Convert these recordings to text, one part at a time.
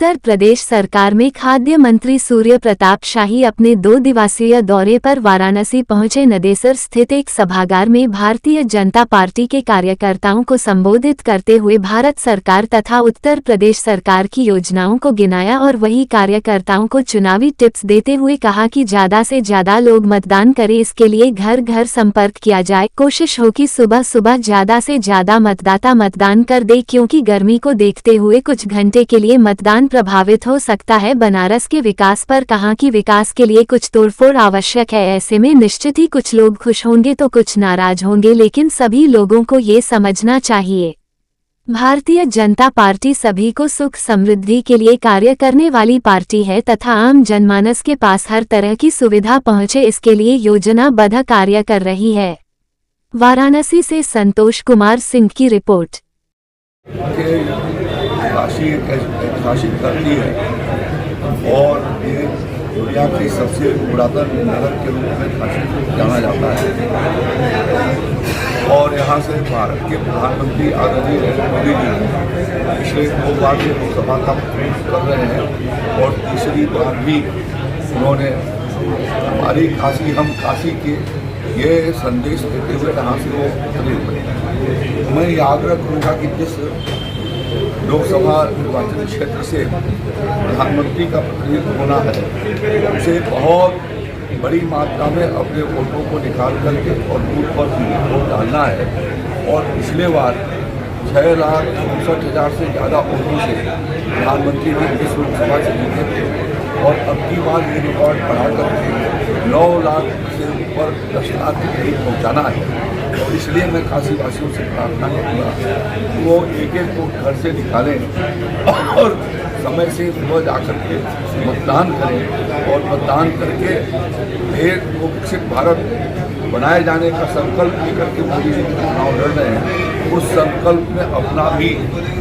उत्तर प्रदेश सरकार में खाद्य मंत्री सूर्य प्रताप शाही अपने 2 दिवसीय दौरे पर वाराणसी पहुंचे। नदेसर स्थित एक सभागार में भारतीय जनता पार्टी के कार्यकर्ताओं को संबोधित करते हुए भारत सरकार तथा उत्तर प्रदेश सरकार की योजनाओं को गिनाया और वही कार्यकर्ताओं को चुनावी टिप्स देते हुए कहा कि ज्यादा से ज्यादा लोग मतदान करें, इसके लिए घर घर संपर्क किया जाए। कोशिश हो कि सुबह सुबह ज्यादा से ज्यादा मतदाता मतदान कर दे, क्योंकि गर्मी को देखते हुए कुछ घंटे के लिए मतदान प्रभावित हो सकता है। बनारस के विकास पर कहा कि विकास के लिए कुछ तोड़फोड़ आवश्यक है, ऐसे में निश्चित ही कुछ लोग खुश होंगे तो कुछ नाराज होंगे, लेकिन सभी लोगों को ये समझना चाहिए भारतीय जनता पार्टी सभी को सुख समृद्धि के लिए कार्य करने वाली पार्टी है तथा आम जनमानस के पास हर तरह की सुविधा पहुंचे, इसके लिए योजनाबद्ध कार्य कर रही है। वाराणसी से संतोष कुमार सिंह की रिपोर्ट। काशी एक ऐतिहासिक धरती है और ये दुनिया की सबसे पुरातन नगर के रूप में काशी जाना जाता है और यहाँ से भारत के प्रधानमंत्री आदरणीय नरेंद्र मोदी जी पिछले 2 बार से लोकसभा का प्रतिनिधित्व कर रहे हैं और तीसरी बार भी उन्होंने हमारी काशी हम काशी के ये संदेश देते हुए यहाँ से वो प्रतिनिधित्व बने। मैं ये आग्रह करूँगा कि जिस लोकसभा निर्वाचन क्षेत्र से प्रधानमंत्री का प्रतिनिधित्व होना है उसे बहुत बड़ी मात्रा में अपने वोटों को निकाल करके और बूथ पर वोट डालना है। और पिछले बार 6,64,000 से ज़्यादा वोटों से प्रधानमंत्री ने इस लोकसभा से जीते थे और अब की बार ये रिकॉर्ड बढ़ा करके 9 लाख से ऊपर 10 लाख के करीब पहुँचाना है। और इसलिए मैं काशी वासियों से प्रार्थना करूँगा कि वो एक एक वोट घर से निकालें और समय से सुबह जाकर के मतदान करें और मतदान करके एक विकसित भारत बनाए जाने का संकल्प लेकर के मोदी जी चुनाव लड़ रहे हैं। उस संकल्प में अपना भी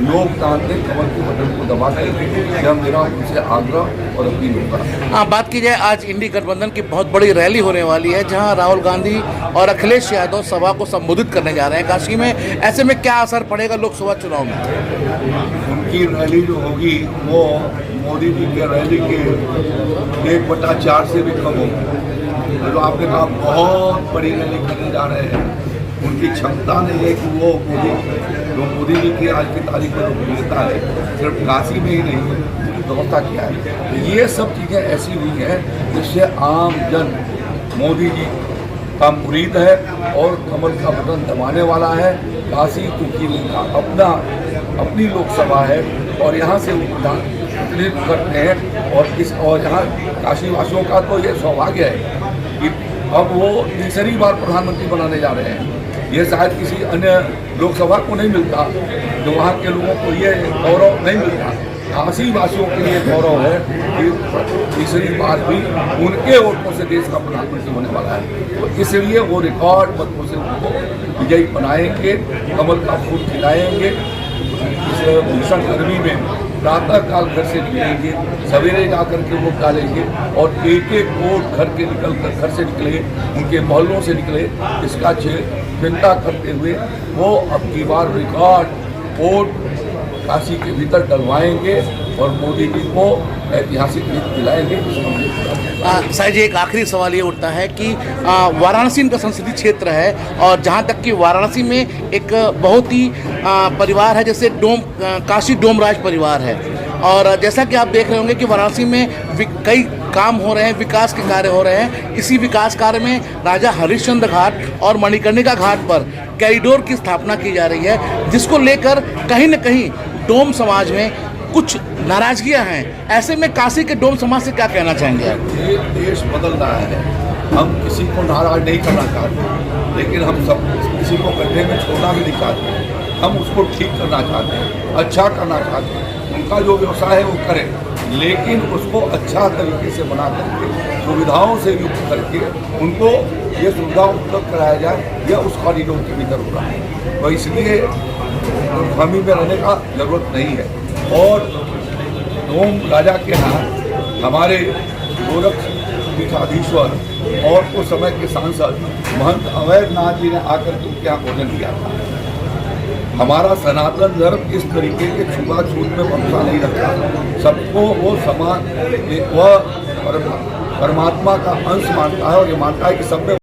योगदान दें, कमल के बटन को दबा करके, यह मेरा उनसे आग्रह और अपील होगा। बात की जाए, आज इंडी गठबंधन की बहुत बड़ी रैली होने वाली है जहां राहुल गांधी और अखिलेश यादव सभा को संबोधित करने जा रहे हैं काशी में। ऐसे में क्या असर पड़ेगा लोकसभा चुनाव में? उनकी रैली जो होगी वो मोदी जी के रैली के 1/4 से भी कम होगी। तो आपने कहा बहुत बड़ी रैली करने जा रहे हैं। उनकी क्षमता नहीं है कि वो मोदी जी की आज की तारीख में लोकप्रियता है सिर्फ काशी में ही नहीं, उनकी व्यवस्था क्या है। तो ये सब चीज़ें ऐसी हुई हैं जिससे आम जन मोदी जी का मुरीद है और कमल का बटन दबाने वाला है। काशी क्योंकि अपनी लोकसभा है और यहाँ से प्रतिनिधित्व करते हैं और यहाँ काशी वासियों का तो ये सौभाग्य है कि अब वो तीसरी बार प्रधानमंत्री बनाने जा रहे हैं। ये शायद किसी अन्य लोकसभा को नहीं मिलता, जो वहाँ के लोगों को ये गौरव नहीं मिलता। काशी वासियों के लिए गौरव है कि तीसरी बार भी उनके वोटों से देश का प्रधानमंत्री होने वाला है। तो इसलिए वो रिकॉर्ड मतों से उनको विजयी बनाएंगे, कमल का फूल खिलाएंगे। इस भीषण गर्मी में प्रातःकाल घर से निकलेंगे, सवेरे जाकर के वोट डालेंगे और एक एक वोट घर से निकले, उनके मोहल्लों से निकले, इसका चिंता करते हुए वो अब की बार रिकॉर्ड वोट काशी के भीतर डलवाएंगे और मोदी जी को ऐतिहासिक जीत दिलाएंगे। साहिब जी, एक आखिरी सवाल ये उठता है कि वाराणसी इनका संसदीय क्षेत्र है और जहाँ तक कि वाराणसी में एक बहुत ही परिवार है, जैसे काशी डोमराज परिवार है। और जैसा कि आप देख रहे होंगे कि वाराणसी में कई काम हो रहे हैं, विकास के कार्य हो रहे हैं। इसी विकास कार्य में राजा हरिश्चंद्र घाट और मणिकर्णिका घाट पर कॉरिडोर की स्थापना की जा रही है, जिसको लेकर कहीं न कहीं डोम समाज में कुछ नाराजगियां हैं। ऐसे में काशी के डोम समाज से क्या कहना चाहेंगे आप? ये देश बदल रहा है, हम किसी को नाराज नहीं करना चाहते, लेकिन हम सब किसी को गड्ढे में छोड़ना भी नहीं चाहते। हम उसको ठीक करना चाहते हैं, अच्छा करना चाहते हैं। उनका जो व्यवसाय है वो करें, लेकिन उसको अच्छा तरीके से बना करके सुविधाओं से युक्त करके उनको ये सुविधा उपलब्ध कराया जाए। यह उस कॉरिडोर के भीतर हो रहा है, तो इसलिए गलतफहमी में रहने का जरूरत नहीं है। और डोम राजा के यहाँ हमारे गोरक्ष पीठाधीश्वर और उस समय के सांसद महंत अवैधनाथ जी ने आकर के उनके यहाँ भोजन किया था। हमारा सनातन धर्म इस तरीके के छुआछूत में भरोसा नहीं रखता। सबको वो समान, वह परमात्मा का अंश मानता है और ये मानता है कि सब में